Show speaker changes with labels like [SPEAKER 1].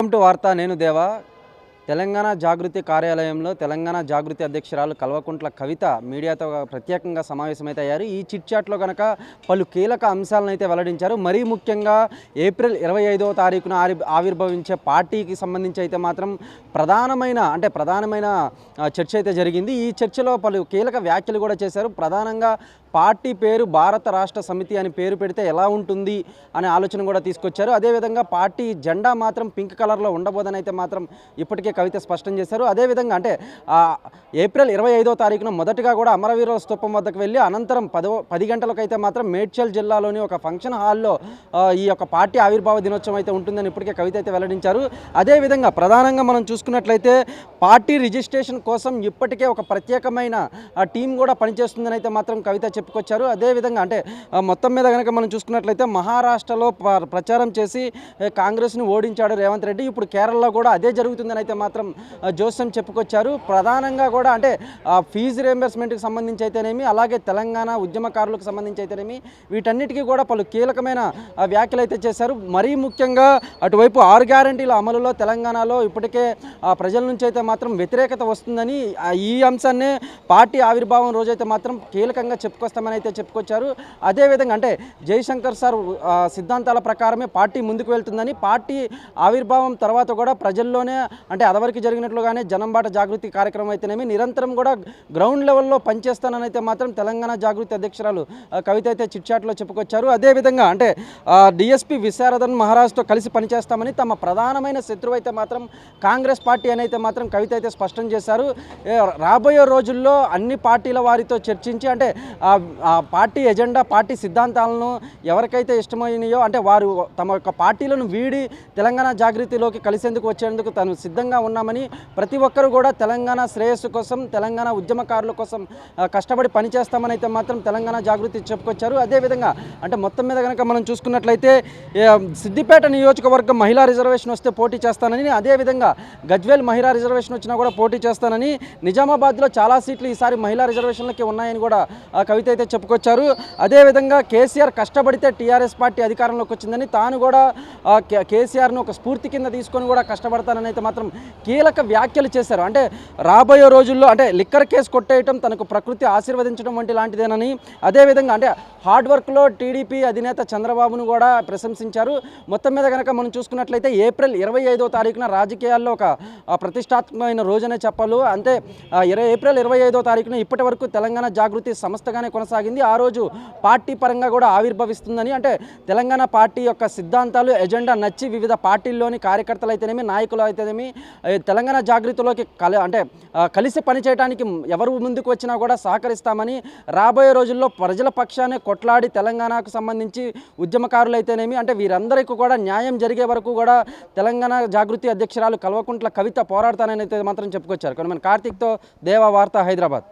[SPEAKER 1] Welcome to వార్త. నేను దేవా. తెలంగాణ జాగృతి కార్యాలయంలో తెలంగాణ జాగృతి అధ్యక్షురాలు కల్వకుంట్ల కవిత మీడియాతో ప్రత్యేకంగా సమావేశమైతే ఈ చిట్ చాట్లో కనుక పలు కీలక అంశాలను అయితే వెల్లడించారు. మరీ ముఖ్యంగా ఏప్రిల్ 25వ తారీఖున ఆవిర్భవించే పార్టీకి సంబంధించి అయితే మాత్రం ప్రధానమైన చర్చ అయితే జరిగింది. ఈ చర్చలో పలు కీలక వ్యాఖ్యలు కూడా చేశారు. ప్రధానంగా పార్టీ పేరు భారత రాష్ట్ర సమితి అని పేరు పెడితే ఎలా ఉంటుంది అనే ఆలోచన కూడా తీసుకొచ్చారు. అదేవిధంగా పార్టీ జెండా మాత్రం పింక్ కలర్లో ఉండబోదని అయితే మాత్రం ఇప్పటికే కవిత స్పష్టం చేశారు. అదేవిధంగా ఏప్రిల్ 25వ తారీఖున మొదటగా కూడా అమరవీరుల స్తూపం వద్దకు వెళ్ళి అనంతరం 10 గంటలకైతే మాత్రం మేడ్చల్ జిల్లాలోని ఒక ఫంక్షన్ హాల్లో ఈ యొక్క పార్టీ ఆవిర్భావ దినోత్సవం అయితే ఉంటుందని ఇప్పటికే కవిత అయితే వెల్లడించారు. అదేవిధంగా ప్రధానంగా మనం చూసుకున్నట్లయితే పార్టీ రిజిస్ట్రేషన్ కోసం ఇప్పటికే ఒక ప్రత్యేకమైన టీం కూడా పనిచేస్తుందని అయితే మాత్రం కవిత చెప్పుకొచ్చారు. అదేవిధంగా మొత్తం మీద కనుక మనం చూసుకున్నట్లయితే మహారాష్ట్రలో ప్రచారం చేసి కాంగ్రెస్ను ఓడించాడు రేవంత్ రెడ్డి. ఇప్పుడు కేరళలో కూడా అదే జరుగుతుందని అయితే మాత్రం జోస్యం చెప్పుకొచ్చారు. ప్రధానంగా కూడా ఫీజు రియంబర్స్మెంట్కి సంబంధించి అయితేనేమి, అలాగే తెలంగాణ ఉద్యమకారులకు సంబంధించి అయితేనేమి, వీటన్నిటికీ కూడా పలు కీలకమైన వ్యాఖ్యలు అయితే చేశారు. మరీ ముఖ్యంగా అటువైపు 6 గ్యారంటీల అమలులో తెలంగాణలో ఇప్పటికే ప్రజల నుంచి అయితే మాత్రం వ్యతిరేకత వస్తుందని ఈ అంశాన్నే పార్టీ ఆవిర్భావం రోజైతే మాత్రం కీలకంగా చెప్పుకొస్తామని అయితే చెప్పుకొచ్చారు. అదేవిధంగా జయశంకర్ సార్ సిద్ధాంతాల ప్రకారమే పార్టీ ముందుకు వెళ్తుందని, పార్టీ ఆవిర్భావం తర్వాత కూడా ప్రజల్లోనే అదవరికి జరిగినట్లుగానే జనంబాట జాగృతి కార్యక్రమం అయితేనేమి నిరంతరం కూడా గ్రౌండ్ లెవెల్లో పనిచేస్తానని అయితే మాత్రం తెలంగాణ జాగృతి అధ్యక్షురాలు కవిత అయితే చిట్చాట్లో చెప్పుకొచ్చారు. అదేవిధంగా డిఎస్పీ విశారదన్ మహారాజ్తో కలిసి పనిచేస్తామని, తమ ప్రధానమైన శత్రువు అయితే మాత్రం కాంగ్రెస్ పార్టీ అని అయితే మాత్రం కవిత అయితే స్పష్టం చేశారు. రాబోయే రోజుల్లో అన్ని పార్టీల వారితో చర్చించి పార్టీ ఎజెండా, పార్టీ సిద్ధాంతాలను ఎవరికైతే ఇష్టమైనయో వారు తమ యొక్క పార్టీలను వీడి తెలంగాణ జాగృతిలోకి కలిసేందుకు వచ్చేందుకు తాను సిద్ధంగా ఉన్నామని, ప్రతి ఒక్కరూ కూడా తెలంగాణ శ్రేయస్సు కోసం, తెలంగాణ ఉద్యమకారుల కోసం కష్టపడి పనిచేస్తామని అయితే మాత్రం తెలంగాణ జాగృతి చెప్పుకొచ్చారు. అదేవిధంగా మొత్తం మీద కనుక మనం చూసుకున్నట్లయితే సిద్దిపేట నియోజకవర్గం మహిళా రిజర్వేషన్ వస్తే పోటీ చేస్తానని, అదేవిధంగా గజ్వేల్ మహిళా రిజర్వేషన్ వచ్చినా కూడా పోటీ చేస్తానని, నిజామాబాద్లో చాలా సీట్లు ఈసారి మహిళా రిజర్వేషన్లకి ఉన్నాయని కూడా కవిత అయితే చెప్పుకొచ్చారు. అదేవిధంగా కేసీఆర్ కష్టపడితే టీఆర్ఎస్ పార్టీ అధికారంలోకి వచ్చిందని, తాను కూడా కేసీఆర్ను ఒక స్ఫూర్తి కింద తీసుకొని కూడా కష్టపడతానని అయితే మాత్రం కీలక వ్యాఖ్యలు చేశారు. రాబోయే రోజుల్లో లిక్కర్ కేసు కొట్టేయటం తనకు ప్రకృతి ఆశీర్వదించడం వంటి లాంటిదేనని, అదేవిధంగా హార్డ్ వర్క్లో టీడీపీ అధినేత చంద్రబాబును కూడా ప్రశంసించారు. మొత్తం మీద కనుక మనం చూసుకున్నట్లయితే ఏప్రిల్ 25వ తారీఖున రాజకీయాల్లో ఒక ప్రతిష్టాత్మకమైన రోజనే చెప్పాలి. ఏప్రిల్ 25వ తారీఖున ఇప్పటి వరకు తెలంగాణ జాగృతి సంస్థగానే కొనసాగింది. ఆ రోజు పార్టీ పరంగా కూడా ఆవిర్భవిస్తుందని, తెలంగాణ పార్టీ యొక్క సిద్ధాంతాలు, ఎజెండా నచ్చి వివిధ పార్టీల్లోని కార్యకర్తలు అయితేనేమి, నాయకులు అయితేనేమి తెలంగాణ జాగృతిలోకి కలిసి పనిచేయడానికి ఎవరు ముందుకు వచ్చినా కూడా సహకరిస్తామని, రాబోయే రోజుల్లో ప్రజల పక్షానే కొట్లాడి తెలంగాణకు సంబంధించి ఉద్యమకారులు అయితేనేమి వీరందరికీ కూడా న్యాయం జరిగే వరకు కూడా తెలంగాణ జాగృతి అధ్యక్షురాలు కల్వకుంట్ల కవిత పోరాడతానని అయితే మాత్రం చెప్పుకొచ్చారు. మన కార్తీక్తో దేవా, వార్త, హైదరాబాద్.